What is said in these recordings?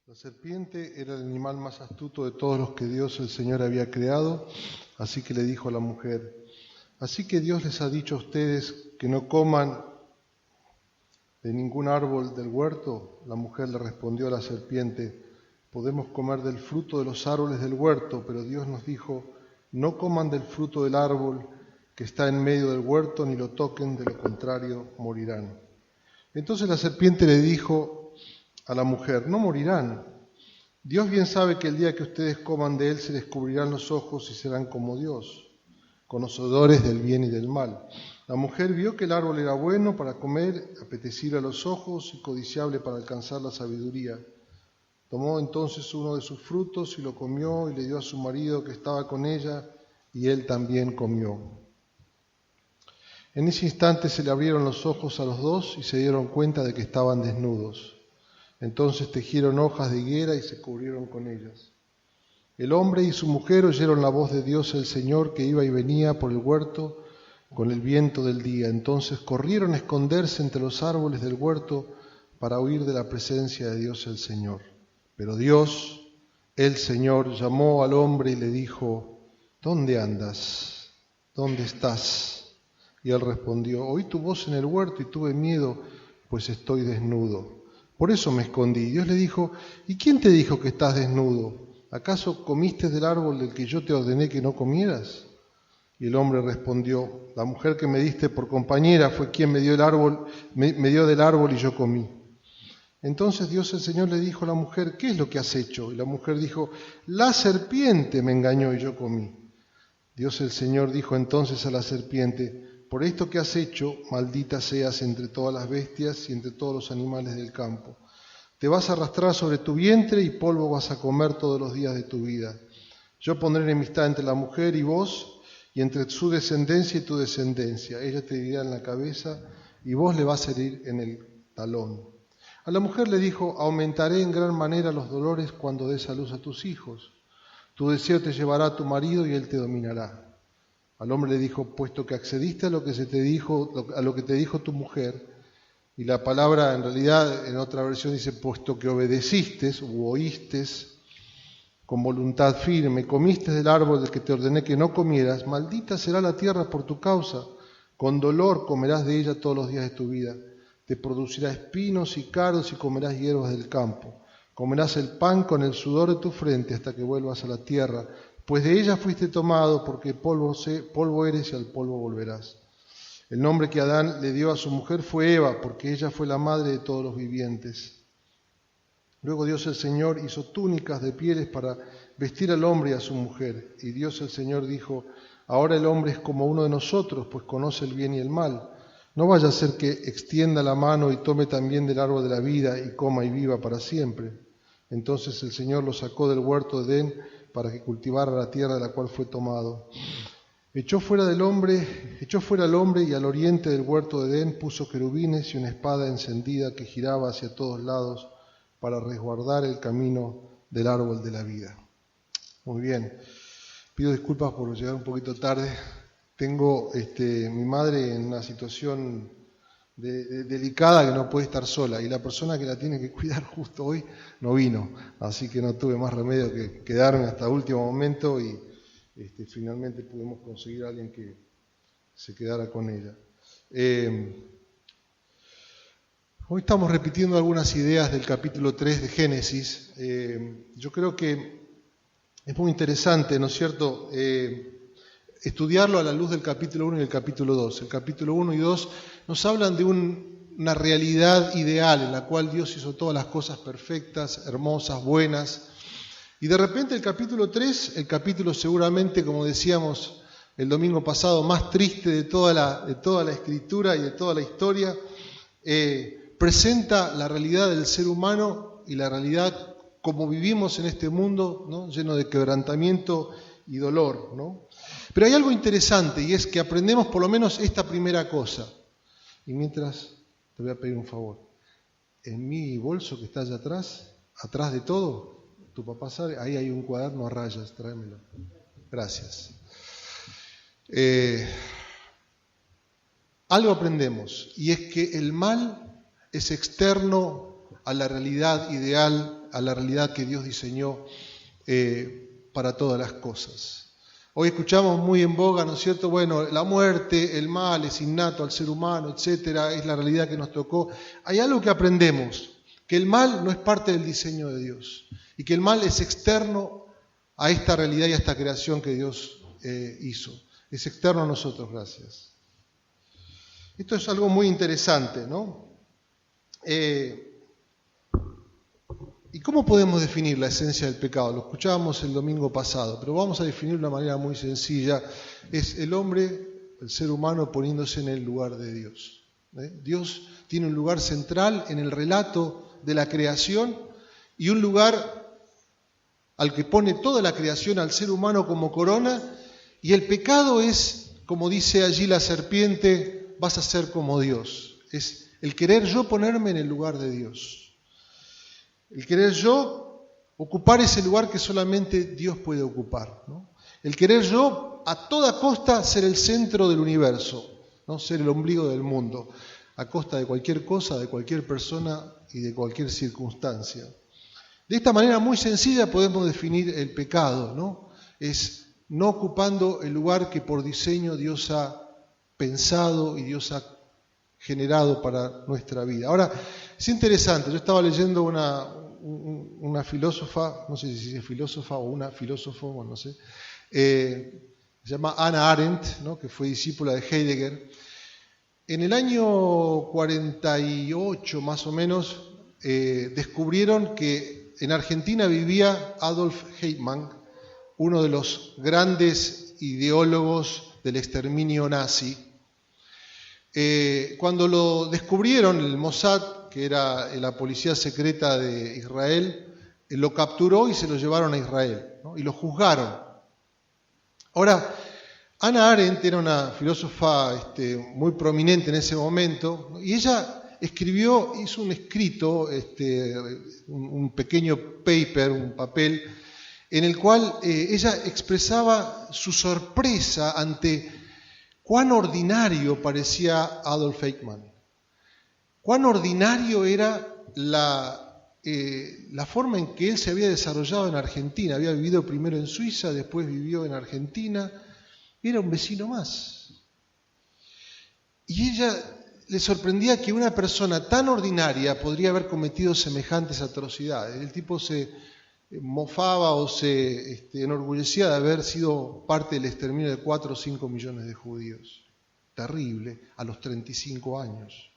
La serpiente era el animal más astuto de todos los que Dios el Señor había creado, así que le dijo a la mujer: ¿así que Dios les ha dicho a ustedes que no coman de ningún árbol del huerto? La mujer le respondió a la serpiente: podemos comer del fruto de los árboles del huerto, pero Dios nos dijo: no coman del fruto del árbol que está en medio del huerto, ni lo toquen, de lo contrario morirán. Entonces la serpiente le dijo a la mujer: no morirán. Dios bien sabe que el día que ustedes coman de él se les cubrirán los ojos y serán como Dios, conocedores del bien y del mal. La mujer vio que el árbol era bueno para comer, apetecible a los ojos y codiciable para alcanzar la sabiduría. Tomó entonces uno de sus frutos y lo comió y le dio a su marido que estaba con ella, y él también comió. En ese instante se le abrieron los ojos a los dos y se dieron cuenta de que estaban desnudos. Entonces tejieron hojas de higuera y se cubrieron con ellas. El hombre y su mujer oyeron la voz de Dios el Señor que iba y venía por el huerto con el viento del día. Entonces corrieron a esconderse entre los árboles del huerto para huir de la presencia de Dios el Señor. Pero Dios, el Señor, llamó al hombre y le dijo: ¿dónde andas? ¿Dónde estás? Y él respondió: oí tu voz en el huerto y tuve miedo, pues estoy desnudo. Por eso me escondí. Dios le dijo: ¿y quién te dijo que estás desnudo? ¿Acaso comiste del árbol del que yo te ordené que no comieras? Y el hombre respondió: la mujer que me diste por compañera fue quien me dio del árbol y yo comí. Entonces Dios el Señor le dijo a la mujer: ¿qué es lo que has hecho? Y la mujer dijo: la serpiente me engañó y yo comí. Dios el Señor dijo entonces a la serpiente: por esto que has hecho, maldita seas entre todas las bestias y entre todos los animales del campo. Te vas a arrastrar sobre tu vientre y polvo vas a comer todos los días de tu vida. Yo pondré enemistad entre la mujer y vos, y entre su descendencia y tu descendencia. Ella te herirá en la cabeza y vos le vas a herir en el talón. A la mujer le dijo: aumentaré en gran manera los dolores cuando des a luz a tus hijos. Tu deseo te llevará a tu marido y él te dominará. Al hombre le dijo: puesto que accediste a lo que te dijo tu mujer, y la palabra en realidad en otra versión dice: puesto que obedeciste u oíste con voluntad firme, comiste del árbol del que te ordené que no comieras, maldita será la tierra por tu causa, con dolor comerás de ella todos los días de tu vida. Te producirá espinos y cardos y comerás hierbas del campo. Comerás el pan con el sudor de tu frente hasta que vuelvas a la tierra, pues de ella fuiste tomado, porque polvo eres y al polvo volverás. El nombre que Adán le dio a su mujer fue Eva, porque ella fue la madre de todos los vivientes. Luego Dios el Señor hizo túnicas de pieles para vestir al hombre y a su mujer. Y Dios el Señor dijo: ahora el hombre es como uno de nosotros, pues conoce el bien y el mal. No vaya a ser que extienda la mano y tome también del árbol de la vida y coma y viva para siempre. Entonces el Señor lo sacó del huerto de Edén para que cultivara la tierra de la cual fue tomado. Echó fuera al hombre y al oriente del huerto de Edén puso querubines y una espada encendida que giraba hacia todos lados para resguardar el camino del árbol de la vida. Muy bien, pido disculpas por llegar un poquito tarde. Tengo mi madre en una situación delicada que no puede estar sola, y la persona que la tiene que cuidar justo hoy no vino, así que no tuve más remedio que quedarme hasta último momento y finalmente pudimos conseguir a alguien que se quedara con ella. Hoy estamos repitiendo algunas ideas del capítulo 3 de Génesis. Yo creo que es muy interesante, ¿no es cierto?, estudiarlo a la luz del capítulo 1 y el capítulo 2. El capítulo 1 y 2 nos hablan de una realidad ideal en la cual Dios hizo todas las cosas perfectas, hermosas, buenas. Y de repente el capítulo 3, el capítulo seguramente, como decíamos el domingo pasado, más triste de toda la escritura y de toda la historia, presenta la realidad del ser humano y la realidad como vivimos en este mundo, ¿no?, lleno de quebrantamiento y dolor, ¿no? Pero hay algo interesante, y es que aprendemos por lo menos esta primera cosa. Y mientras, te voy a pedir un favor. En mi bolso que está allá atrás de todo, tu papá sabe, ahí hay un cuaderno a rayas, tráemelo. Gracias. Algo aprendemos, y es que el mal es externo a la realidad ideal, a la realidad que Dios diseñó para todas las cosas. Hoy escuchamos muy en boga, ¿no es cierto? Bueno, la muerte, el mal es innato al ser humano, etcétera, es la realidad que nos tocó. Hay algo que aprendemos, que el mal no es parte del diseño de Dios y que el mal es externo a esta realidad y a esta creación que Dios hizo. Es externo a nosotros, gracias. Esto es algo muy interesante, ¿no? ¿Y cómo podemos definir la esencia del pecado? Lo escuchábamos el domingo pasado, pero vamos a definir de una manera muy sencilla. Es el hombre, el ser humano, poniéndose en el lugar de Dios. Dios tiene un lugar central en el relato de la creación y un lugar al que pone toda la creación, al ser humano como corona, y el pecado es, como dice allí la serpiente, vas a ser como Dios. Es el querer yo ponerme en el lugar de Dios. El querer yo ocupar ese lugar que solamente Dios puede ocupar, ¿no? El querer yo a toda costa ser el centro del universo, ¿no? Ser el ombligo del mundo, a costa de cualquier cosa, de cualquier persona y de cualquier circunstancia. De esta manera muy sencilla podemos definir el pecado, ¿no? Es no ocupando el lugar que por diseño Dios ha pensado y Dios ha generado para nuestra vida. Ahora, es interesante, yo estaba leyendo una filósofa, no sé si es filósofa o una filósofo, bueno, no sé, se llama Hannah Arendt, ¿no? Que fue discípula de Heidegger. En el año 48 más o menos descubrieron que en Argentina vivía Adolf Eichmann, uno de los grandes ideólogos del exterminio nazi. Cuando lo descubrieron, el Mossad, que era la policía secreta de Israel, lo capturó y se lo llevaron a Israel, ¿no? Y lo juzgaron. Ahora, Hannah Arendt era una filósofa muy prominente en ese momento, ¿no? Y ella hizo un escrito, un pequeño paper, un papel, en el cual ella expresaba su sorpresa ante cuán ordinario parecía Adolf Eichmann. Cuán ordinario era la forma en que él se había desarrollado en Argentina. Había vivido primero en Suiza, después vivió en Argentina. Era un vecino más. Y ella le sorprendía que una persona tan ordinaria podría haber cometido semejantes atrocidades. El tipo se mofaba o se enorgullecía de haber sido parte del exterminio de 4 o 5 millones de judíos. Terrible, a los 35 años.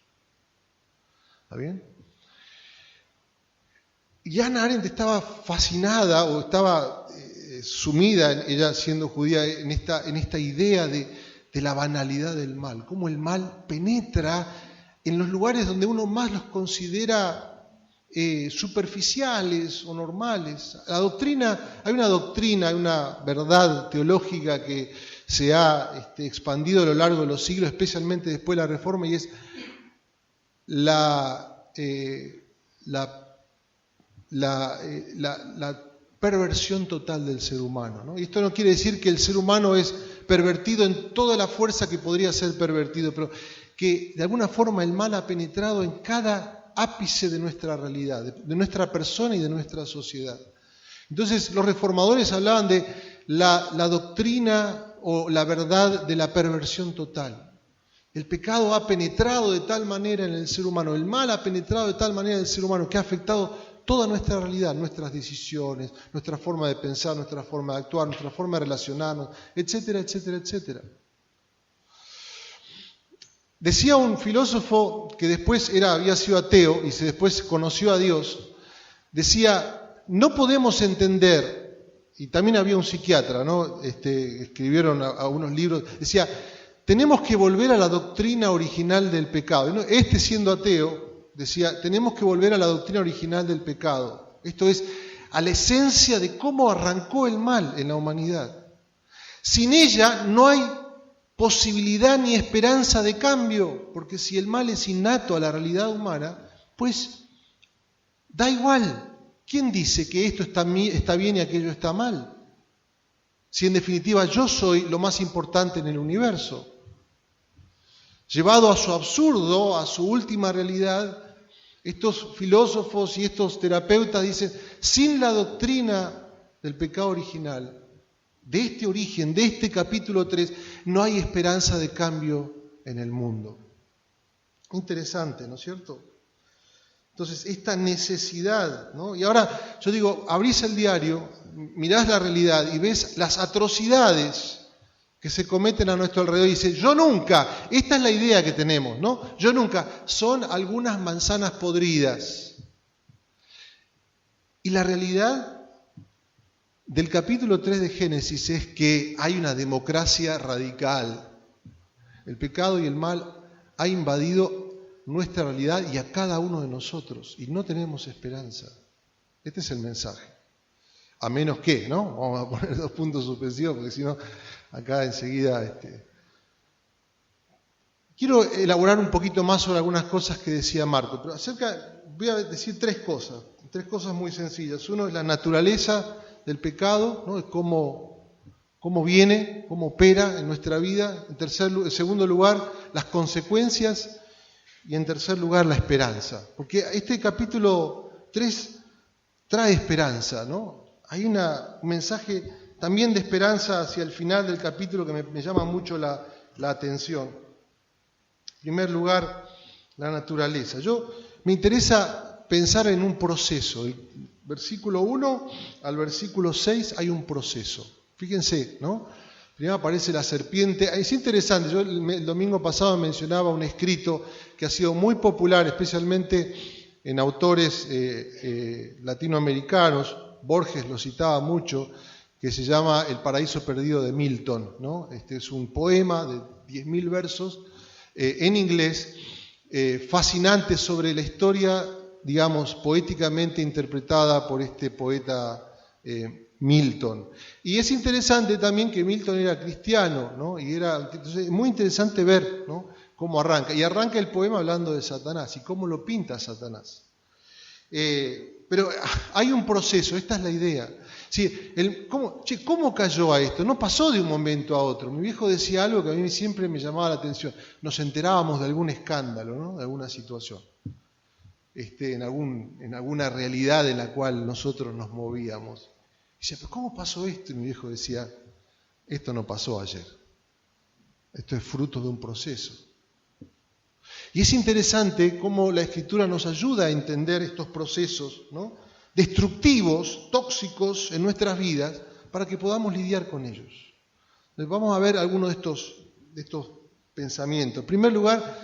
¿Está bien? Y Hannah Arendt estaba fascinada o estaba sumida, ella siendo judía, en esta idea de la banalidad del mal, cómo el mal penetra en los lugares donde uno más los considera superficiales o normales. Hay una verdad teológica que se ha expandido a lo largo de los siglos, especialmente después de la Reforma, y es la perversión total del ser humano, ¿no? Y esto no quiere decir que el ser humano es pervertido en toda la fuerza que podría ser pervertido, pero que de alguna forma el mal ha penetrado en cada ápice de nuestra realidad, de nuestra persona y de nuestra sociedad. Entonces los reformadores hablaban de la doctrina o la verdad de la perversión total. El pecado ha penetrado de tal manera en el ser humano, el mal ha penetrado de tal manera en el ser humano que ha afectado toda nuestra realidad, nuestras decisiones, nuestra forma de pensar, nuestra forma de actuar, nuestra forma de relacionarnos, etcétera, etcétera, etcétera. Decía un filósofo que después había sido ateo y después conoció a Dios, decía, no podemos entender, y también había un psiquiatra, ¿no? Escribieron a unos libros, decía, tenemos que volver a la doctrina original del pecado. Siendo ateo, decía, tenemos que volver a la doctrina original del pecado. Esto es, a la esencia de cómo arrancó el mal en la humanidad. Sin ella no hay posibilidad ni esperanza de cambio, porque si el mal es innato a la realidad humana, pues da igual. ¿Quién dice que esto está bien y aquello está mal? Si en definitiva yo soy lo más importante en el universo. Llevado a su absurdo, a su última realidad, Estos filósofos y estos terapeutas dicen, sin la doctrina del pecado original, de este origen, de este capítulo 3, no hay esperanza de cambio en el mundo. Interesante, ¿no es cierto? Entonces, esta necesidad, ¿no? Y ahora yo digo, abrís el diario, mirás la realidad y ves las atrocidades que se cometen a nuestro alrededor y dice, yo nunca, esta es la idea que tenemos, ¿no? Yo nunca, son algunas manzanas podridas. Y la realidad del capítulo 3 de Génesis es que hay una democracia radical. El pecado y el mal ha invadido nuestra realidad y a cada uno de nosotros y no tenemos esperanza. Este es el mensaje. A menos que, ¿no? Vamos a poner 2 puntos suspensivos porque si no, acá enseguida... Quiero elaborar un poquito más sobre algunas cosas que decía Marco, pero voy a decir 3 cosas muy sencillas. Uno es la naturaleza del pecado, ¿no? Es cómo viene, cómo opera en nuestra vida. En segundo lugar, las consecuencias. Y en tercer lugar, la esperanza. Porque este capítulo 3 trae esperanza, ¿no? Hay un mensaje también de esperanza hacia el final del capítulo que me llama mucho la atención. En primer lugar, la naturaleza. Me interesa pensar en un proceso. Del versículo 1 al versículo 6 hay un proceso. Fíjense, ¿no? Primero aparece la serpiente. Es interesante, yo el domingo pasado mencionaba un escrito que ha sido muy popular, especialmente en autores latinoamericanos. Borges lo citaba mucho, que se llama El paraíso perdido de Milton, ¿no? Este es un poema de 10.000 versos en inglés, fascinante sobre la historia, digamos, poéticamente interpretada por este poeta Milton. Y es interesante también que Milton era cristiano, ¿no? Entonces es muy interesante ver, ¿no?, cómo arranca. Y arranca el poema hablando de Satanás y cómo lo pinta Satanás. Pero hay un proceso, esta es la idea. Sí, ¿cómo cayó a esto? No pasó de un momento a otro. Mi viejo decía algo que a mí siempre me llamaba la atención. Nos enterábamos de algún escándalo, ¿no?, de alguna situación, en alguna realidad en la cual nosotros nos movíamos. Y decía, ¿pero cómo pasó esto? Y mi viejo decía, esto no pasó ayer. Esto es fruto de un proceso. Y es interesante cómo la Escritura nos ayuda a entender estos procesos, ¿no?, destructivos, tóxicos en nuestras vidas, para que podamos lidiar con ellos. Entonces, vamos a ver algunos de estos pensamientos. En primer lugar,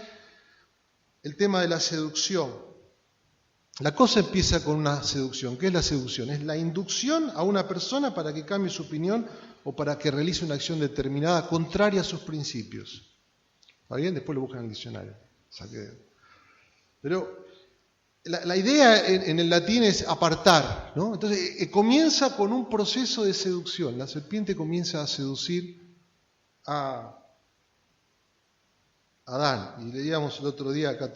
el tema de la seducción. La cosa empieza con una seducción. ¿Qué es la seducción? Es la inducción a una persona para que cambie su opinión o para que realice una acción determinada contraria a sus principios. ¿Está bien? Después lo buscan en el diccionario. Pero la idea en el latín es apartar, ¿no? Entonces comienza con un proceso de seducción. La serpiente comienza a seducir a Adán. Y leíamos el otro día, acá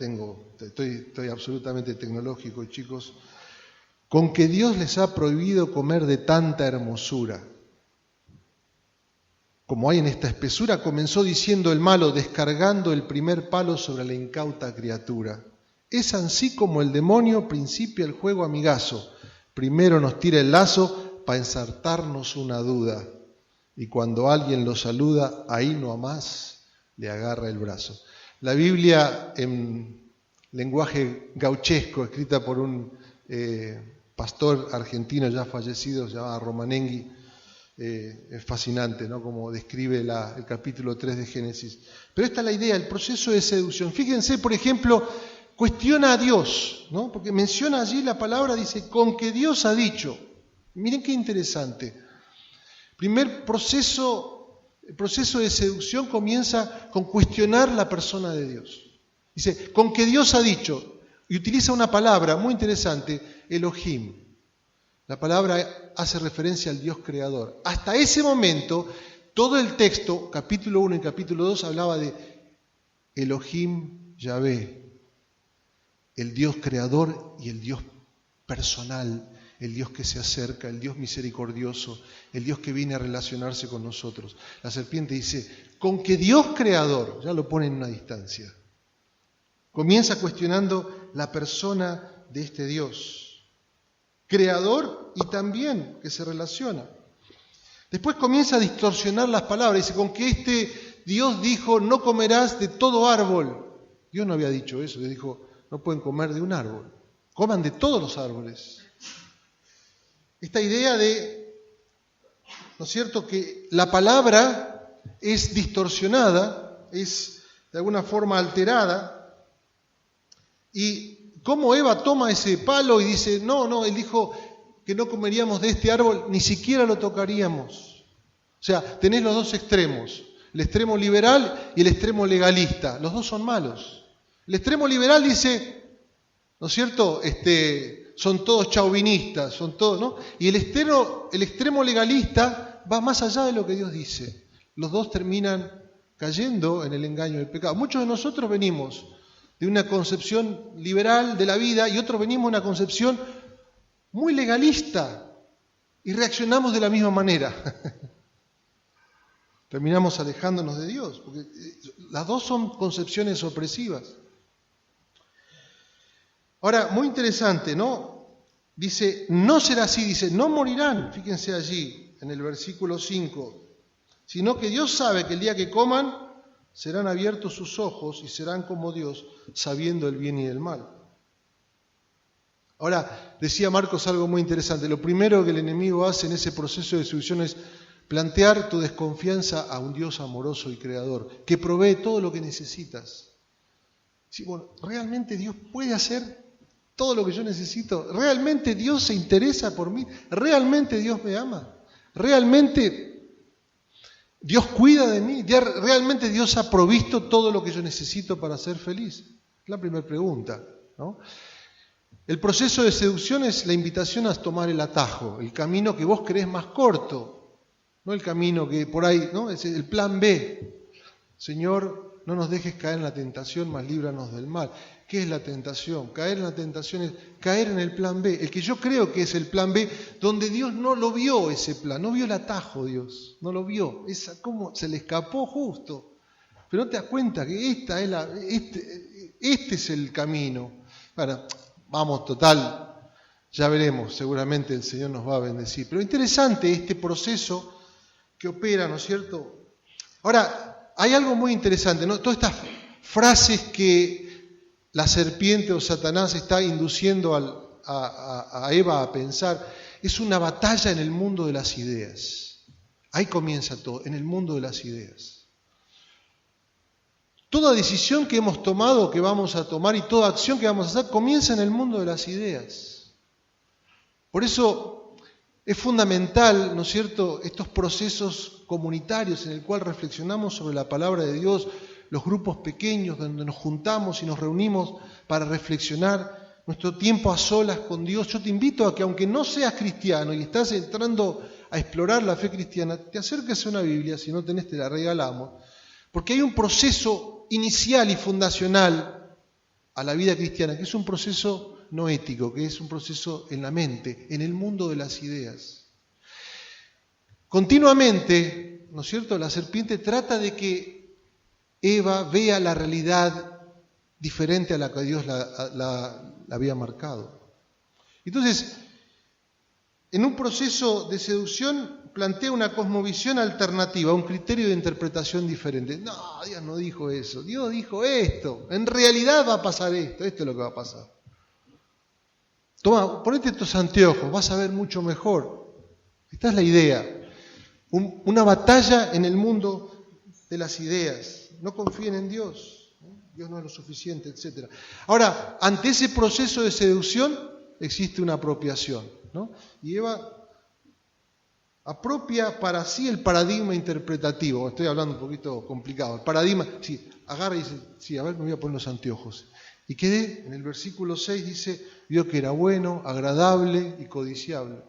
estoy absolutamente tecnológico, chicos, con que Dios les ha prohibido comer de tanta hermosura. Como hay en esta espesura, comenzó diciendo el malo, descargando el primer palo sobre la incauta criatura. Es así como el demonio principia el juego amigazo. Primero nos tira el lazo para ensartarnos una duda. Y cuando alguien lo saluda, ahí no a más, le agarra el brazo. La Biblia en lenguaje gauchesco, escrita por un pastor argentino ya fallecido, llamado Romanengui, es fascinante, ¿no?, como describe el capítulo 3 de Génesis. Pero esta es la idea, el proceso de seducción. Fíjense, por ejemplo, cuestiona a Dios, ¿no?, porque menciona allí la palabra, dice, con que Dios ha dicho. Miren qué interesante. El proceso de seducción comienza con cuestionar la persona de Dios. Dice, con que Dios ha dicho, y utiliza una palabra muy interesante, Elohim. La palabra hace referencia al Dios creador. Hasta ese momento, todo el texto, capítulo 1 y capítulo 2, hablaba de Elohim Yahvé, el Dios creador y el Dios personal, el Dios que se acerca, el Dios misericordioso, el Dios que viene a relacionarse con nosotros. La serpiente dice, con que Dios creador, ya lo pone en una distancia. Comienza cuestionando la persona de este Dios, creador y también que se relaciona. Después comienza a distorsionar las palabras, dice, con que este Dios dijo, no comerás de todo árbol. Dios no había dicho eso, Dios dijo, no pueden comer de un árbol, coman de todos los árboles. Esta idea de, ¿no es cierto?, que la palabra es distorsionada, es de alguna forma alterada, y cómo Eva toma ese palo y dice, no, él dijo que no comeríamos de este árbol, ni siquiera lo tocaríamos. O sea, tenés los dos extremos, el extremo liberal y el extremo legalista, los dos son malos. El extremo liberal dice, ¿no es cierto?, son todos chauvinistas, son todos, ¿no? Y el extremo legalista va más allá de lo que Dios dice. Los dos terminan cayendo en el engaño del pecado. Muchos de nosotros venimos de una concepción liberal de la vida y otros venimos de una concepción muy legalista y reaccionamos de la misma manera. Terminamos alejándonos de Dios, porque las dos son concepciones opresivas. Ahora, muy interesante, ¿no? Dice, no será así, dice, no morirán, fíjense allí en el versículo 5, sino que Dios sabe que el día que coman serán abiertos sus ojos y serán como Dios, sabiendo el bien y el mal. Ahora, decía Marcos algo muy interesante, lo primero que el enemigo hace en ese proceso de seducción es plantear tu desconfianza a un Dios amoroso y creador, que provee todo lo que necesitas. Sí, bueno, ¿realmente Dios puede hacer todo lo que yo necesito? ¿Realmente Dios se interesa por mí? ¿Realmente Dios me ama? ¿Realmente Dios cuida de mí? ¿Realmente Dios ha provisto todo lo que yo necesito para ser feliz? Es la primera pregunta, ¿no? El proceso de seducción es la invitación a tomar el atajo, el camino que vos creés más corto, no el camino que por ahí, ¿no? Es el plan B. Señor, no nos dejes caer en la tentación, mas líbranos del mal. ¿Qué es la tentación? Caer en la tentación es caer en el plan B, el que yo creo que es el plan B, donde Dios no lo vio ese plan, no vio el atajo Dios, no lo vio, cómo se le escapó justo. Pero no te das cuenta que este es el camino. Ahora, vamos, total, ya veremos, seguramente el Señor nos va a bendecir. Pero interesante este proceso que opera, ¿no es cierto? Ahora, hay algo muy interesante, ¿no? Todas estas frases que la serpiente o Satanás está induciendo a Eva a pensar, es una batalla en el mundo de las ideas. Ahí comienza todo, en el mundo de las ideas. Toda decisión que hemos tomado, que vamos a tomar y toda acción que vamos a hacer, comienza en el mundo de las ideas. Por eso es fundamental, ¿no es cierto?, estos procesos comunitarios en el cual reflexionamos sobre la palabra de Dios, los grupos pequeños donde nos juntamos y nos reunimos para reflexionar, nuestro tiempo a solas con Dios. Yo te invito a que, aunque no seas cristiano y estás entrando a explorar la fe cristiana, te acerques a una Biblia, si no tenés te la regalamos, porque hay un proceso inicial y fundacional a la vida cristiana, que es un proceso no ético, que es un proceso en la mente, en el mundo de las ideas. Continuamente, ¿no es cierto?, la serpiente trata de que Eva vea la realidad diferente a la que Dios la había marcado. Entonces, en un proceso de seducción plantea una cosmovisión alternativa, un criterio de interpretación diferente. No, Dios no dijo eso, Dios dijo esto, en realidad va a pasar esto es lo que va a pasar. Toma, ponete estos anteojos, vas a ver mucho mejor. Esta es la idea, una batalla en el mundo de las ideas. No confíen en Dios, Dios no es lo suficiente, etc. Ahora, ante ese proceso de seducción existe una apropiación, ¿no? Y Eva apropia para sí el paradigma interpretativo. Estoy hablando un poquito complicado. El paradigma, sí, agarra y dice, sí, a ver, me voy a poner los anteojos. Y quedé, en el versículo 6 dice, vio que era bueno, agradable y codiciable.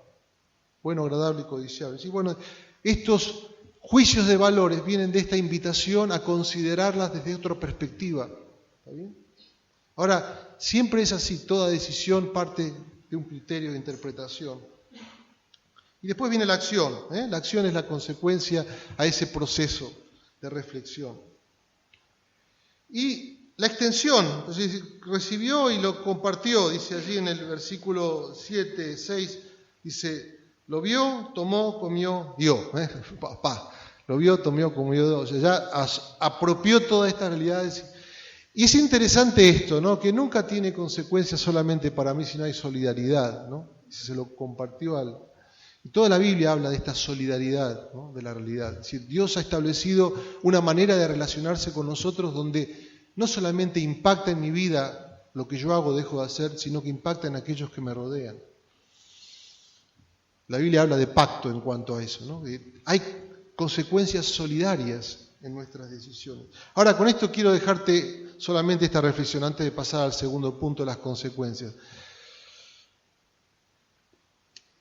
Bueno, agradable y codiciable. Sí, bueno, estos juicios de valores vienen de esta invitación a considerarlas desde otra perspectiva. ¿Está bien? Ahora, siempre es así, toda decisión parte de un criterio de interpretación. Y después viene la acción. La acción es la consecuencia a ese proceso de reflexión. Y la extensión, es decir, recibió y lo compartió, dice allí en el versículo 7, 6, dice, lo vio, tomó, comió, dio. Lo vio, tomó, comió, dio. O sea, ya apropió todas estas realidades. Y es interesante esto, ¿no? Que nunca tiene consecuencias solamente para mí, sino hay solidaridad, ¿no? Se lo compartió al... Y toda la Biblia habla de esta solidaridad, ¿no? De la realidad. Es decir, Dios ha establecido una manera de relacionarse con nosotros donde no solamente impacta en mi vida lo que yo hago o dejo de hacer, sino que impacta en aquellos que me rodean. La Biblia habla de pacto en cuanto a eso, ¿no? Hay consecuencias solidarias en nuestras decisiones. Ahora, con esto quiero dejarte solamente esta reflexión antes de pasar al segundo punto, las consecuencias.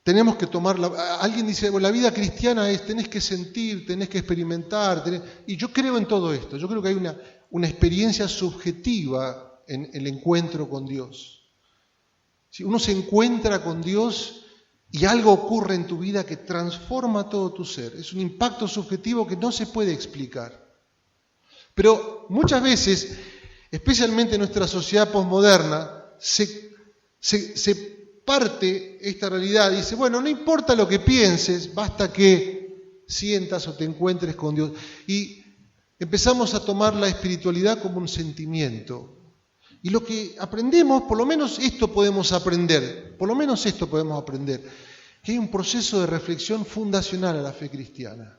Tenemos que tomar, alguien dice, bueno, la vida cristiana es, tenés que sentir, tenés que experimentar, y yo creo en todo esto, yo creo que hay una experiencia subjetiva en el encuentro con Dios. Si uno se encuentra con Dios y algo ocurre en tu vida que transforma todo tu ser, es un impacto subjetivo que no se puede explicar. Pero muchas veces, especialmente en nuestra sociedad posmoderna, se parte esta realidad y dice, bueno, no importa lo que pienses, basta que sientas o te encuentres con Dios. Y empezamos a tomar la espiritualidad como un sentimiento. Y lo que aprendemos, por lo menos esto podemos aprender, que hay un proceso de reflexión fundacional a la fe cristiana.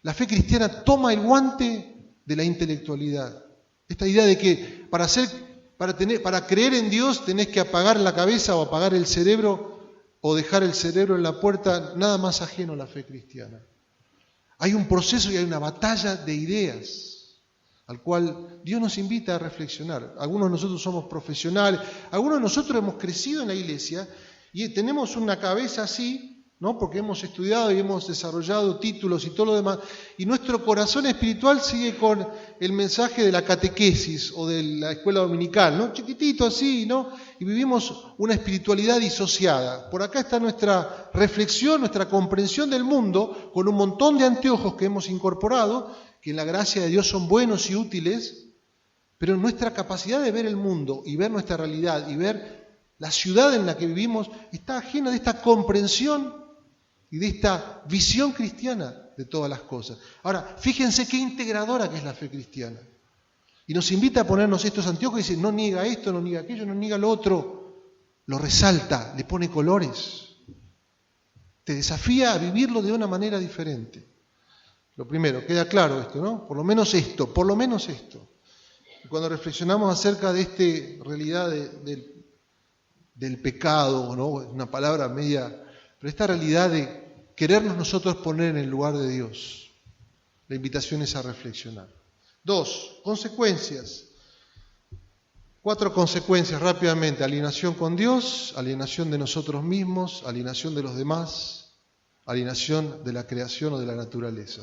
La fe cristiana toma el guante de la intelectualidad. Esta idea de que para creer en Dios tenés que apagar la cabeza o apagar el cerebro o dejar el cerebro en la puerta, nada más ajeno a la fe cristiana. Hay un proceso y hay una batalla de ideas al cual Dios nos invita a reflexionar. Algunos de nosotros somos profesionales, algunos de nosotros hemos crecido en la iglesia y tenemos una cabeza así, ¿no? Porque hemos estudiado y hemos desarrollado títulos y todo lo demás, y nuestro corazón espiritual sigue con el mensaje de la catequesis o de la escuela dominical, ¿no? Chiquitito así, ¿no? Y vivimos una espiritualidad disociada. Por acá está nuestra reflexión, nuestra comprensión del mundo, con un montón de anteojos que hemos incorporado, que en la gracia de Dios son buenos y útiles, pero nuestra capacidad de ver el mundo y ver nuestra realidad y ver la ciudad en la que vivimos está ajena de esta comprensión y de esta visión cristiana de todas las cosas. Ahora, fíjense qué integradora que es la fe cristiana. Y nos invita a ponernos estos anteojos y dice, no niega esto, no niega aquello, no niega lo otro. Lo resalta, le pone colores. Te desafía a vivirlo de una manera diferente. Lo primero, queda claro esto, ¿no? Por lo menos esto. Y cuando reflexionamos acerca de esta realidad del pecado, ¿no? Una palabra media, pero esta realidad de querernos nosotros poner en el lugar de Dios. La invitación es a reflexionar. 2, consecuencias. 4 consecuencias rápidamente. Alienación con Dios, alienación de nosotros mismos, alienación de los demás, alienación de la creación o de la naturaleza.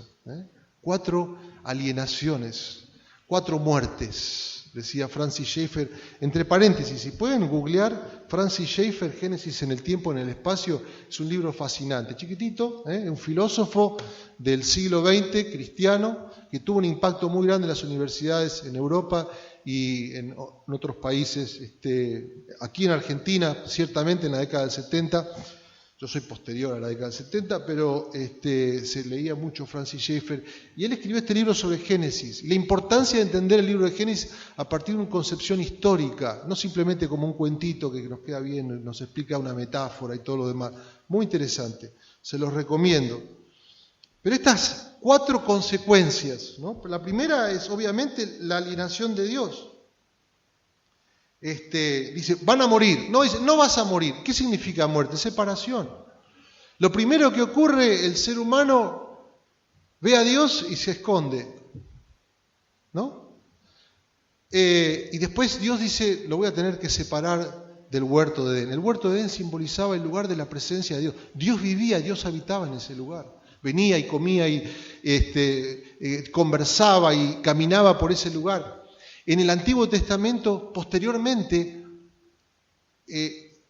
4 alienaciones, 4 muertes. Decía Francis Schaeffer, entre paréntesis, si pueden googlear Francis Schaeffer, Génesis en el tiempo, en el espacio, es un libro fascinante, chiquitito, un filósofo del siglo XX, cristiano, que tuvo un impacto muy grande en las universidades en Europa y en otros países, aquí en Argentina, ciertamente en la década del 70, yo soy posterior a la década del 70, pero se leía mucho Francis Schaeffer, y él escribió este libro sobre Génesis, y la importancia de entender el libro de Génesis a partir de una concepción histórica, no simplemente como un cuentito que nos queda bien, nos explica una metáfora y todo lo demás. Muy interesante, se los recomiendo. Pero estas 4 consecuencias, ¿no? La primera es obviamente la alienación de Dios. Dice, van a morir. No, dice, no vas a morir. ¿Qué significa muerte? Separación. Lo primero que ocurre, el ser humano ve a Dios y se esconde, ¿no? Y después Dios dice, lo voy a tener que separar del huerto de Edén. El huerto de Edén simbolizaba el lugar de la presencia de Dios. Dios vivía, Dios habitaba en ese lugar. Venía y comía y conversaba y caminaba por ese lugar. En el Antiguo Testamento, posteriormente,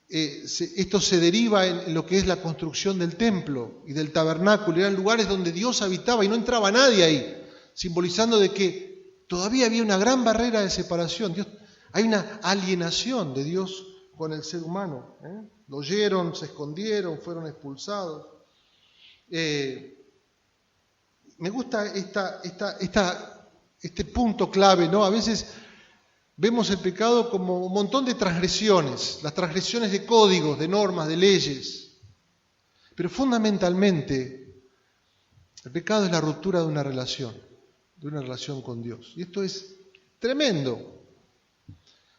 esto se deriva en lo que es la construcción del templo y del tabernáculo. Eran lugares donde Dios habitaba y no entraba nadie ahí, simbolizando de que todavía había una gran barrera de separación. Hay una alienación de Dios con el ser humano. Lo oyeron, se escondieron, fueron expulsados. Me gusta este punto clave, ¿no? A veces vemos el pecado como un montón de transgresiones, las transgresiones de códigos, de normas, de leyes. Pero fundamentalmente, el pecado es la ruptura de una relación con Dios. Y esto es tremendo.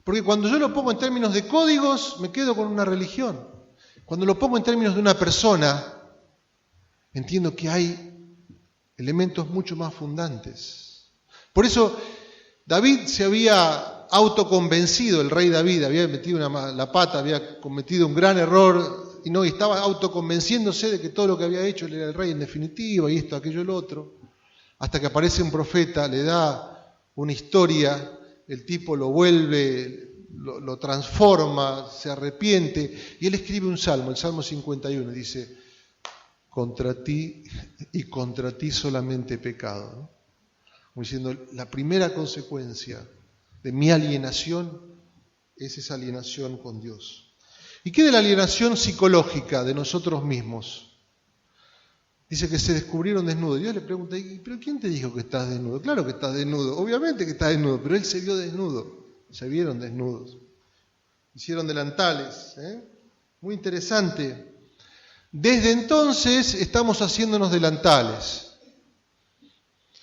Porque cuando yo lo pongo en términos de códigos, me quedo con una religión. Cuando lo pongo en términos de una persona, entiendo que hay elementos mucho más fundantes. Por eso David se había autoconvencido, el rey David había metido la pata, había cometido un gran error y estaba autoconvenciéndose de que todo lo que había hecho él era el rey en definitiva, y esto, aquello, el otro, hasta que aparece un profeta, le da una historia, el tipo lo vuelve, lo transforma, se arrepiente, y él escribe un salmo, el Salmo 51, y dice: contra ti y contra ti solamente he pecado, ¿no? Como diciendo, la primera consecuencia de mi alienación es esa alienación con Dios. ¿Y qué de la alienación psicológica de nosotros mismos? Dice que se descubrieron desnudos. Dios le pregunta: ¿pero quién te dijo que estás desnudo? Claro que estás desnudo, obviamente que estás desnudo, pero él se vio desnudo, se vieron desnudos. Hicieron delantales, muy interesante. Desde entonces estamos haciéndonos delantales.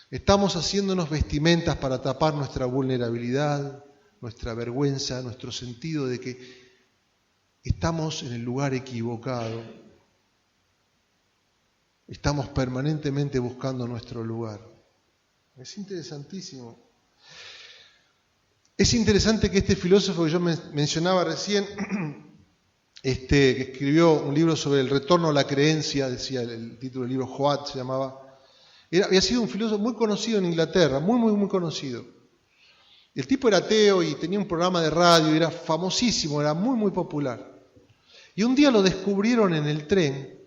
Estamos haciéndonos vestimentas para tapar nuestra vulnerabilidad, nuestra vergüenza, nuestro sentido de que estamos en el lugar equivocado. Estamos permanentemente buscando nuestro lugar. Es interesantísimo. Es interesante que este filósofo que yo mencionaba recién, que escribió un libro sobre el retorno a la creencia, decía el título del libro, Joad se llamaba, había sido un filósofo muy conocido en Inglaterra, muy, muy, muy conocido. El tipo era ateo y tenía un programa de radio, era famosísimo, era muy, muy popular. Y un día lo descubrieron en el tren.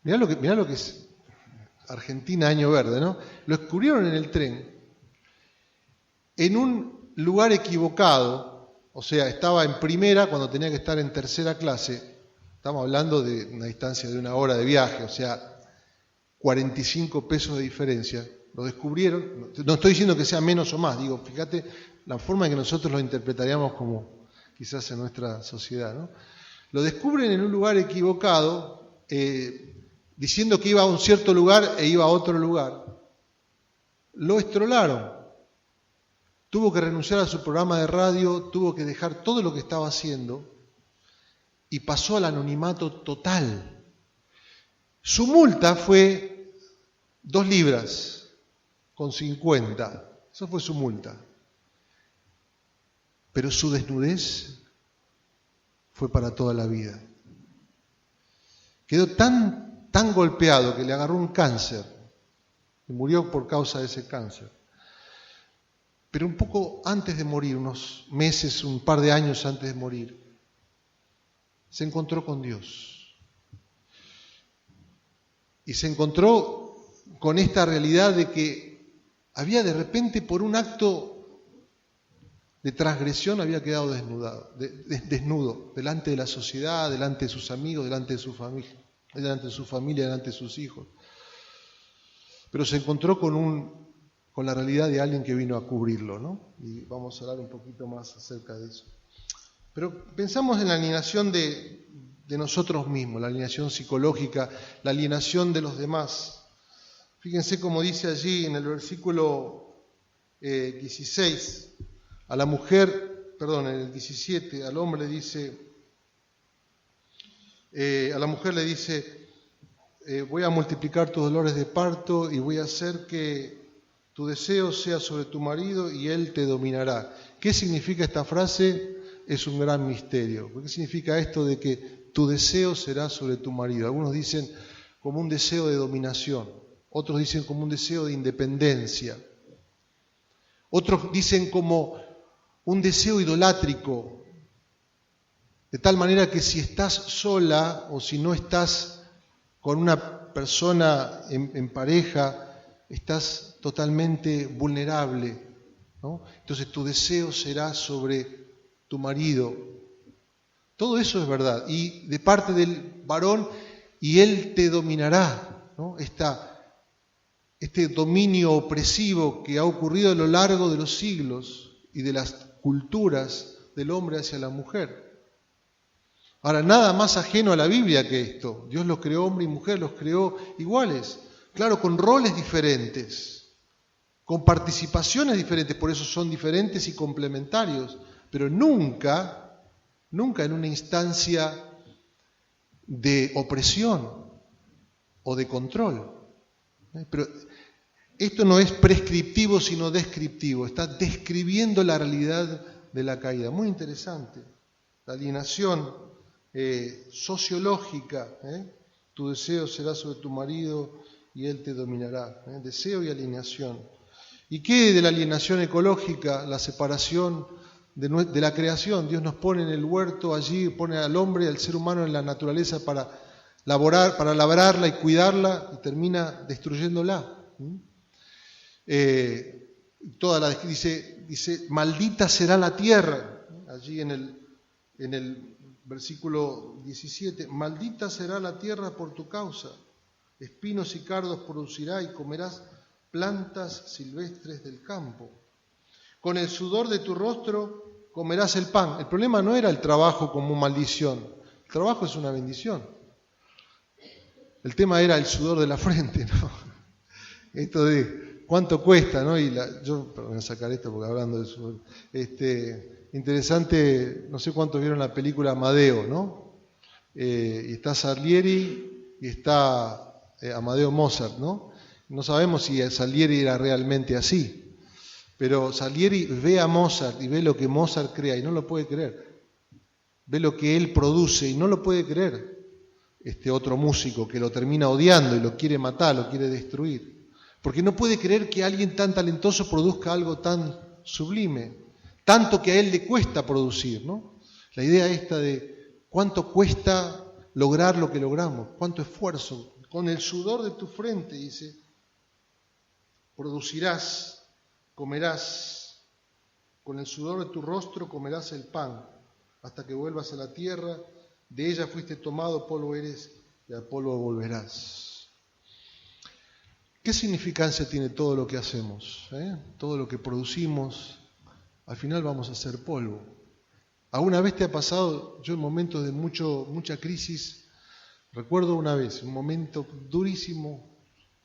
Mirá lo que es Argentina año verde, ¿no? Lo descubrieron en el tren, en un lugar equivocado, o sea, estaba en primera cuando tenía que estar en tercera clase. Estamos hablando de una distancia de 1 hora de viaje, o sea, 45 pesos de diferencia. Lo descubrieron, no estoy diciendo que sea menos o más, digo, fíjate la forma en que nosotros lo interpretaríamos como quizás en nuestra sociedad, ¿no? Lo descubren en un lugar equivocado, diciendo que iba a un cierto lugar e iba a otro lugar. Lo estrolaron. Tuvo que renunciar a su programa de radio, tuvo que dejar todo lo que estaba haciendo y pasó al anonimato total. Su multa fue 2 libras con 50. Eso fue su multa. Pero su desnudez fue para toda la vida. Quedó tan golpeado que le agarró un cáncer y murió por causa de ese cáncer. Pero un poco antes de morir, unos meses, un par de años antes de morir, se encontró con Dios. Y se encontró con esta realidad de que había de repente, por un acto de transgresión, había quedado desnudo delante de la sociedad, delante de sus amigos, delante de su familia, delante de sus hijos. Pero se encontró con la realidad de alguien que vino a cubrirlo, ¿no? Y vamos a hablar un poquito más acerca de eso. Pero pensamos en la alienación de nosotros mismos, la alienación psicológica, la alienación de los demás. Fíjense cómo dice allí en el versículo 16, a la mujer, en el 17, al hombre le dice, a la mujer le dice, voy a multiplicar tus dolores de parto y voy a hacer que tu deseo sea sobre tu marido y él te dominará. ¿Qué significa esta frase? Es un gran misterio. ¿Qué significa esto de que tu deseo será sobre tu marido? Algunos dicen como un deseo de dominación, otros dicen como un deseo de independencia, otros dicen como un deseo idolátrico, de tal manera que si estás sola o si no estás con una una persona en pareja estás totalmente vulnerable, ¿no? Entonces tu deseo será sobre tu marido. Todo eso es verdad. Y de parte del varón, y él te dominará, ¿no? Este dominio opresivo que ha ocurrido a lo largo de los siglos y de las culturas del hombre hacia la mujer. Ahora, nada más ajeno a la Biblia que esto. Dios los creó hombre y mujer, los creó iguales. Claro, con roles diferentes, con participaciones diferentes, por eso son diferentes y complementarios, pero nunca en una instancia de opresión o de control. Pero esto no es prescriptivo, sino descriptivo. Está describiendo la realidad de la caída. Muy interesante. La alienación sociológica. Tu deseo será sobre tu marido y él te dominará. Deseo y alienación. ¿Y qué de la alienación ecológica? La separación de la creación. Dios nos pone en el huerto allí, pone al hombre, al ser humano en la naturaleza para labrarla y cuidarla, y termina destruyéndola. Dice, maldita será la tierra, allí en el versículo 17, maldita será la tierra por tu causa, espinos y cardos producirá y comerás plantas silvestres del campo. Con el sudor de tu rostro comerás el pan. El problema no era el trabajo como maldición, el trabajo es una bendición. El tema era el sudor de la frente, ¿no? Esto de cuánto cuesta, ¿no? Yo voy a sacar esto porque hablando de sudor. Interesante, no sé cuántos vieron la película Amadeo, ¿no? Y está Salieri y está Amadeo Mozart, ¿no? No sabemos si Salieri era realmente así, pero Salieri ve a Mozart y ve lo que Mozart crea y no lo puede creer. Ve lo que él produce y no lo puede creer. Este otro músico que lo termina odiando y lo quiere matar, lo quiere destruir. Porque no puede creer que alguien tan talentoso produzca algo tan sublime, tanto que a él le cuesta producir, ¿no? La idea esta de cuánto cuesta lograr lo que logramos, cuánto esfuerzo. Con el sudor de tu frente, dice, producirás, comerás, con el sudor de tu rostro comerás el pan, hasta que vuelvas a la tierra. De ella fuiste tomado, polvo eres, y al polvo volverás. ¿Qué significancia tiene todo lo que hacemos? Todo lo que producimos, al final vamos a ser polvo. ¿Alguna vez te ha pasado, yo en momentos de mucha crisis, recuerdo una vez, un momento durísimo,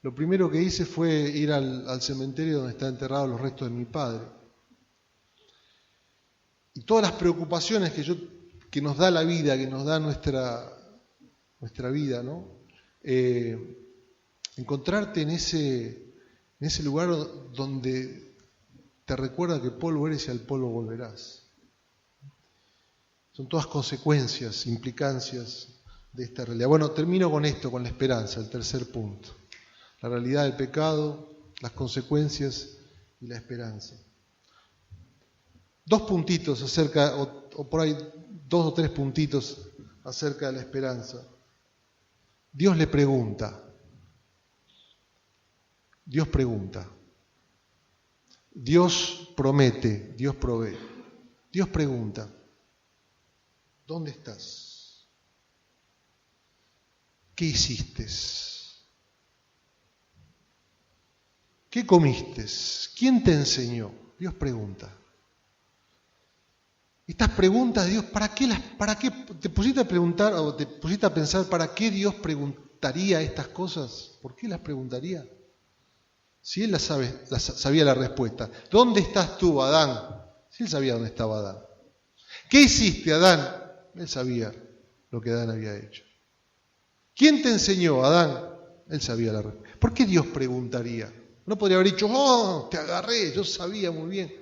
lo primero que hice fue ir al cementerio donde están enterrados los restos de mi padre. Y todas las preocupaciones que nos da la vida, que nos da nuestra vida, ¿no? Encontrarte en ese lugar donde te recuerda que polvo eres y al polvo volverás. Son todas consecuencias, implicancias de esta realidad. Bueno, termino con esto, con la esperanza, el tercer punto. La realidad del pecado, las consecuencias y la esperanza. 2 puntitos acerca, o por ahí 2 o 3 puntitos acerca de la esperanza. Dios le pregunta. Dios pregunta. Dios promete, Dios provee. Dios pregunta, ¿dónde estás? ¿Qué hiciste? ¿Qué comiste? ¿Quién te enseñó? Dios pregunta. Estas preguntas, Dios, ¿para qué te pusiste a preguntar o te pusiste a pensar para qué Dios preguntaría estas cosas? ¿Por qué las preguntaría? Si él sabía la respuesta. ¿Dónde estás tú, Adán? Si él sabía dónde estaba Adán. ¿Qué hiciste, Adán? Él sabía lo que Adán había hecho. ¿Quién te enseñó, Adán? Él sabía la respuesta. ¿Por qué Dios preguntaría? No podría haber dicho, oh, te agarré, yo sabía muy bien.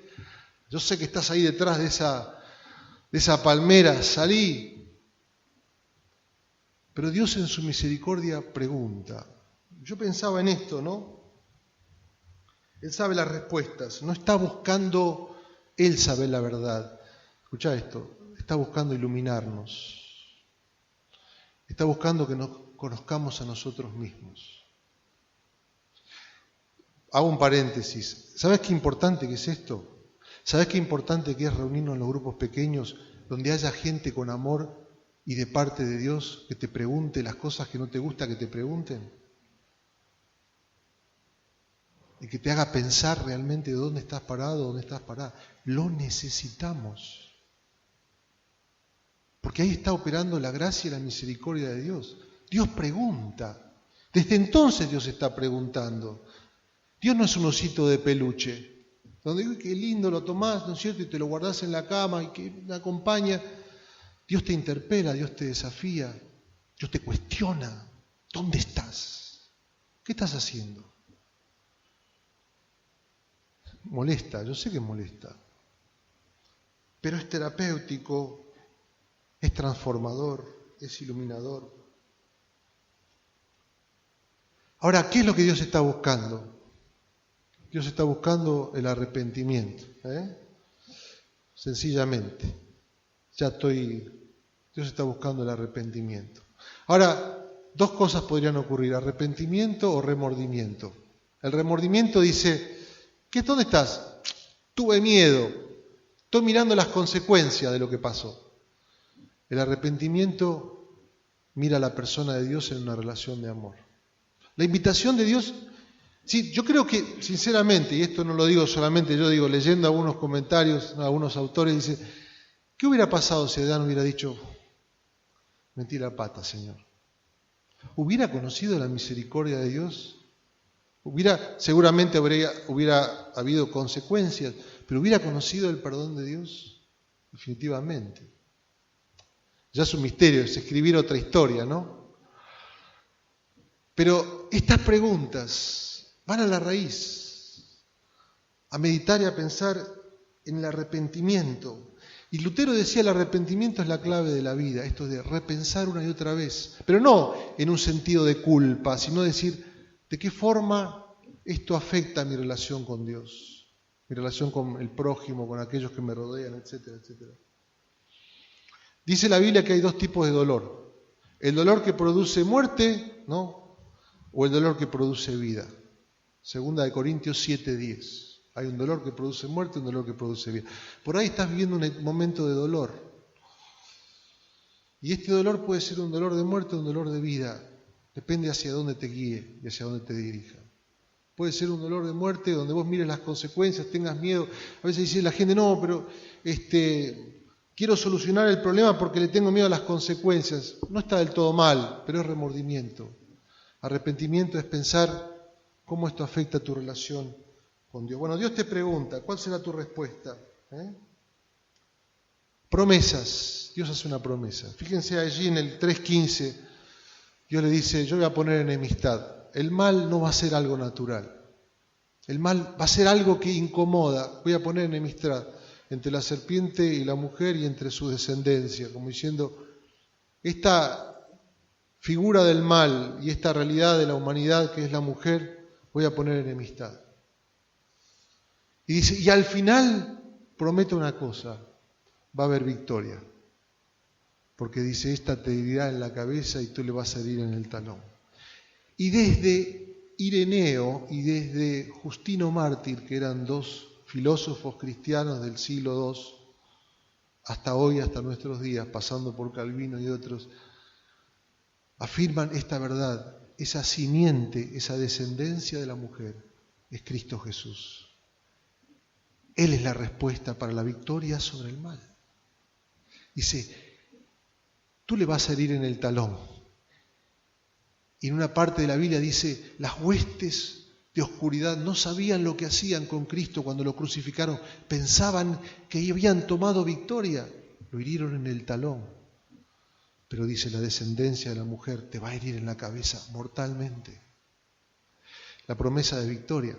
Yo sé que estás ahí detrás de esa palmera, salí. Pero Dios en su misericordia pregunta. Yo pensaba en esto, ¿no? Él sabe las respuestas, no está buscando él saber la verdad. Escuchá esto, está buscando iluminarnos. Está buscando que nos conozcamos a nosotros mismos. Hago un paréntesis. ¿Sabes qué importante que es esto? ¿Sabes qué importante que es reunirnos en los grupos pequeños donde haya gente con amor y de parte de Dios que te pregunte las cosas que no te gusta que te pregunten? Y que te haga pensar realmente de dónde estás parado, dónde estás parada. Lo necesitamos. Porque ahí está operando la gracia y la misericordia de Dios. Dios pregunta. Desde entonces Dios está preguntando. Dios no es un osito de peluche, donde qué lindo lo tomás, ¿no es cierto? Y te lo guardás en la cama y que te acompaña. Dios te interpela, Dios te desafía, Dios te cuestiona. ¿Dónde estás? ¿Qué estás haciendo? Molesta, yo sé que molesta, pero es terapéutico, es transformador, es iluminador. Ahora, ¿qué es lo que Dios está buscando? Dios está buscando el arrepentimiento, sencillamente. Dios está buscando el arrepentimiento. Ahora, dos cosas podrían ocurrir, arrepentimiento o remordimiento. El remordimiento dice, ¿dónde estás? Tuve miedo, estoy mirando las consecuencias de lo que pasó. El arrepentimiento mira a la persona de Dios en una relación de amor. La invitación de Dios, sí, yo creo que, sinceramente, y esto no lo digo solamente yo, digo, leyendo algunos comentarios, algunos autores, dice, ¿qué hubiera pasado si Adán hubiera dicho, metí la pata, Señor? ¿Hubiera conocido la misericordia de Dios? Seguramente hubiera habido consecuencias, pero ¿hubiera conocido el perdón de Dios? Definitivamente. Ya es un misterio, es escribir otra historia, ¿no? Pero estas preguntas van a la raíz, a meditar y a pensar en el arrepentimiento. Y Lutero decía, el arrepentimiento es la clave de la vida, esto de repensar una y otra vez, pero no en un sentido de culpa, sino decir, ¿de qué forma esto afecta a mi relación con Dios? Mi relación con el prójimo, con aquellos que me rodean, etcétera, etcétera. Dice la Biblia que hay dos tipos de dolor. El dolor que produce muerte, ¿no? O el dolor que produce vida. 2 Corintios 7:10. Hay un dolor que produce muerte y un dolor que produce vida. Por ahí estás viviendo un momento de dolor. Y este dolor puede ser un dolor de muerte o un dolor de vida. Depende hacia dónde te guíe y hacia dónde te dirija. Puede ser un dolor de muerte donde vos mires las consecuencias, tengas miedo. A veces dice la gente, no, pero quiero solucionar el problema porque le tengo miedo a las consecuencias. No está del todo mal, pero es remordimiento. Arrepentimiento es pensar cómo esto afecta a tu relación con Dios. Bueno, Dios te pregunta, ¿cuál será tu respuesta? Promesas. Dios hace una promesa. Fíjense allí en el 3:15, Dios le dice, yo voy a poner enemistad. El mal no va a ser algo natural. El mal va a ser algo que incomoda. Voy a poner enemistad entre la serpiente y la mujer y entre su descendencia, como diciendo, esta figura del mal y esta realidad de la humanidad que es la mujer, voy a poner enemistad. Y dice, y al final promete una cosa, va a haber victoria. Porque dice, esta te herirá en la cabeza y tú le vas a herir en el talón. Y desde Ireneo y desde Justino Mártir, que eran dos filósofos cristianos del siglo II, hasta hoy, hasta nuestros días, pasando por Calvino y otros, afirman esta verdad, esa simiente, esa descendencia de la mujer, es Cristo Jesús. Él es la respuesta para la victoria sobre el mal. Dice, tú le vas a herir en el talón. Y en una parte de la Biblia dice, las huestes de oscuridad no sabían lo que hacían con Cristo cuando lo crucificaron. Pensaban que habían tomado victoria. Lo hirieron en el talón. Pero dice, la descendencia de la mujer te va a herir en la cabeza mortalmente. La promesa de victoria.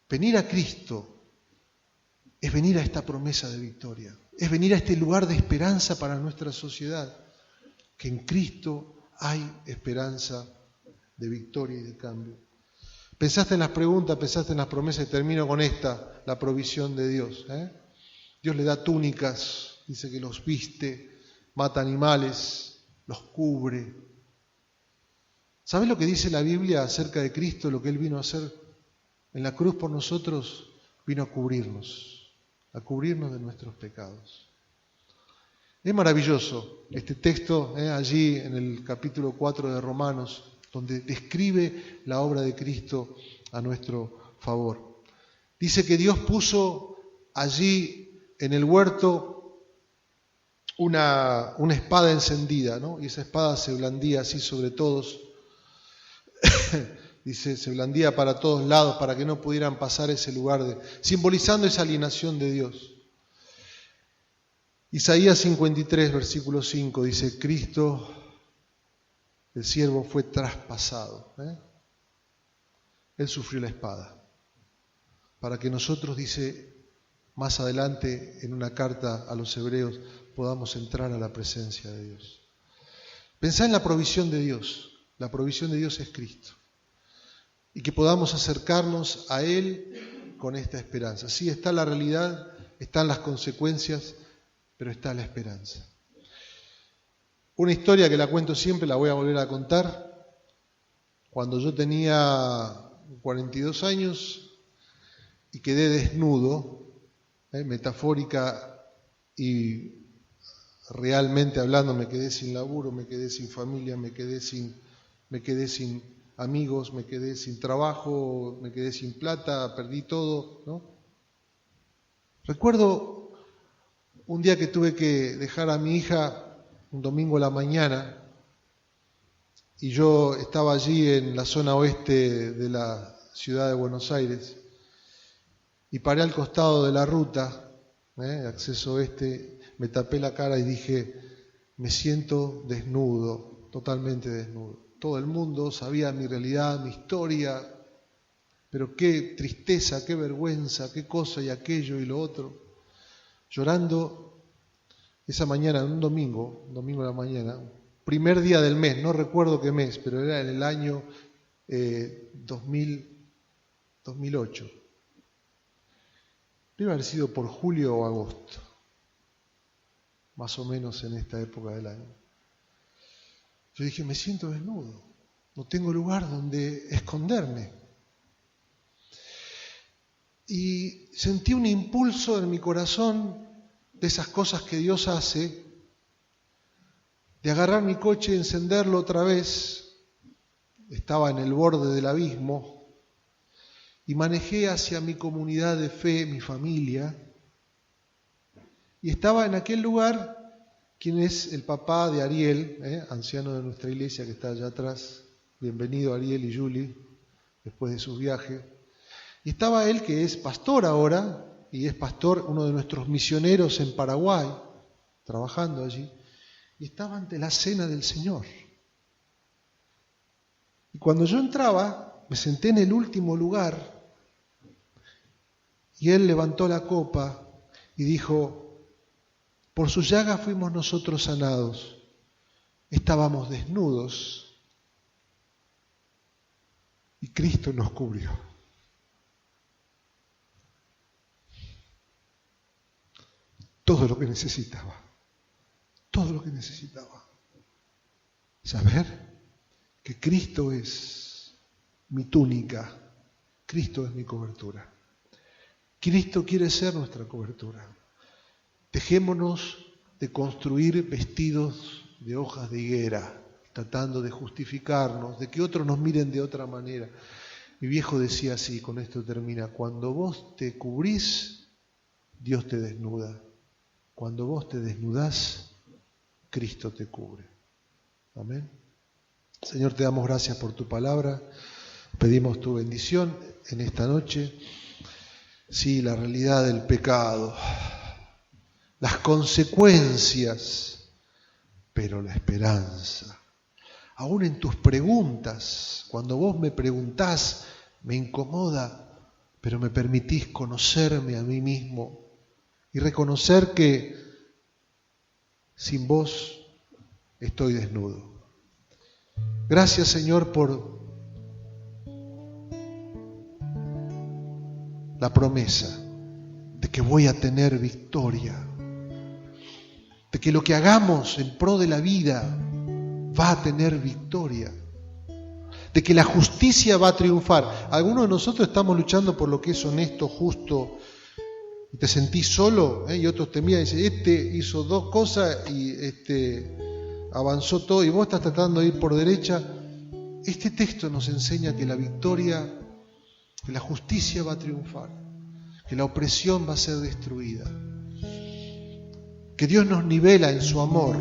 Venir a Cristo es venir a esta promesa de victoria. Es venir a este lugar de esperanza para nuestra sociedad. Que en Cristo hay esperanza de victoria y de cambio. Pensaste en las preguntas, pensaste en las promesas y termino con esta, la provisión de Dios. Dios le da túnicas, dice que los viste, mata animales, los cubre. ¿Sabes lo que dice la Biblia acerca de Cristo, lo que Él vino a hacer en la cruz por nosotros? Vino a cubrirnos de nuestros pecados. Es maravilloso este texto, allí en el capítulo 4 de Romanos, donde describe la obra de Cristo a nuestro favor. Dice que Dios puso allí en el huerto una espada encendida, ¿no? Y esa espada se blandía así sobre todos. Dice, se blandía para todos lados para que no pudieran pasar ese lugar, simbolizando esa alienación de Dios. Isaías 53, versículo 5, dice, Cristo, el siervo, fue traspasado. Él sufrió la espada. Para que nosotros, dice más adelante en una carta a los hebreos, podamos entrar a la presencia de Dios. Pensá en la provisión de Dios. La provisión de Dios es Cristo. Y que podamos acercarnos a Él con esta esperanza. Sí, está la realidad, están las consecuencias, pero está la esperanza. Una historia que la cuento siempre, la voy a volver a contar. Cuando yo tenía 42 años y quedé desnudo, metafórica y realmente hablando, me quedé sin laburo, me quedé sin familia, me quedé sin amigos, me quedé sin trabajo, me quedé sin plata, perdí todo, ¿no? Recuerdo un día que tuve que dejar a mi hija un domingo a la mañana y yo estaba allí en la zona oeste de la ciudad de Buenos Aires y paré al costado de la ruta, acceso oeste, me tapé la cara y dije, me siento desnudo, totalmente desnudo. Todo el mundo sabía mi realidad, mi historia, pero qué tristeza, qué vergüenza, qué cosa y aquello y lo otro. Llorando esa mañana, un domingo a la mañana, primer día del mes, no recuerdo qué mes, pero era en el año 2008. Debe haber sido por julio o agosto, más o menos en esta época del año. Yo dije, me siento desnudo, no tengo lugar donde esconderme. Y sentí un impulso en mi corazón de esas cosas que Dios hace, de agarrar mi coche y encenderlo otra vez. Estaba en el borde del abismo y manejé hacia mi comunidad de fe, mi familia, y estaba en aquel lugar quien es el papá de Ariel, anciano de nuestra iglesia que está allá atrás. Bienvenido Ariel y Julie, después de sus viajes. Y estaba él, que es pastor ahora, y es pastor, uno de nuestros misioneros en Paraguay, trabajando allí, y estaba ante la cena del Señor. Y cuando yo entraba, me senté en el último lugar, y él levantó la copa y dijo, por sus llagas fuimos nosotros sanados. Estábamos desnudos y Cristo nos cubrió. Todo lo que necesitaba. Saber que Cristo es mi túnica, Cristo es mi cobertura. Cristo quiere ser nuestra cobertura. Dejémonos de construir vestidos de hojas de higuera, tratando de justificarnos, de que otros nos miren de otra manera. Mi viejo decía así, con esto termina, cuando vos te cubrís, Dios te desnuda. Cuando vos te desnudás, Cristo te cubre. Amén. Señor, te damos gracias por tu palabra. Pedimos tu bendición en esta noche. Sí, la realidad del pecado, las consecuencias, pero la esperanza. Aún en tus preguntas, cuando vos me preguntás, me incomoda, pero me permitís conocerme a mí mismo y reconocer que sin vos estoy desnudo. Gracias, Señor, por la promesa de que voy a tener victoria, de que lo que hagamos en pro de la vida va a tener victoria. de que la justicia va a triunfar. Algunos de nosotros estamos luchando por lo que es honesto, justo, y te sentís solo, y otros te miran y dicen, hizo 2 cosas y avanzó todo, y vos estás tratando de ir por derecha. Este texto nos enseña que la victoria, que la justicia va a triunfar, que la opresión va a ser destruida, que Dios nos nivela en su amor.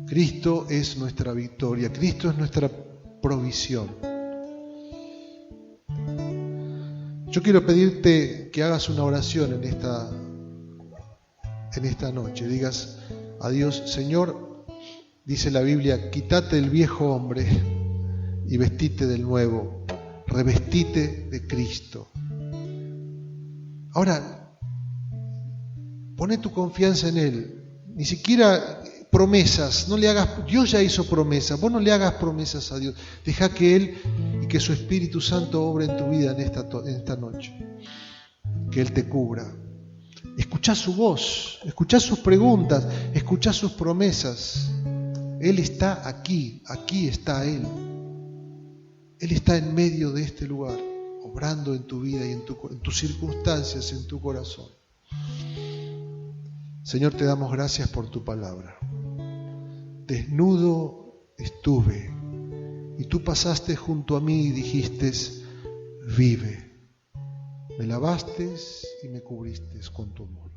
Cristo es nuestra victoria, Cristo es nuestra provisión. Yo quiero pedirte que hagas una oración en esta noche. Digas a Dios, Señor, dice la Biblia, quítate el viejo hombre y vestite del nuevo, revestite de Cristo. Ahora, pone tu confianza en Él, ni siquiera promesas, no le hagas, Dios ya hizo promesas, vos no le hagas promesas a Dios, deja que Él y que su Espíritu Santo obre en tu vida en esta noche, que Él te cubra. Escuchá su voz, escuchá sus preguntas, escuchá sus promesas. Él está aquí, aquí está Él. Él está en medio de este lugar, obrando en tu vida y en tus circunstancias, en tu corazón. Señor, te damos gracias por tu palabra. Desnudo estuve y tú pasaste junto a mí y dijiste, vive. Me lavaste y me cubriste con tu amor.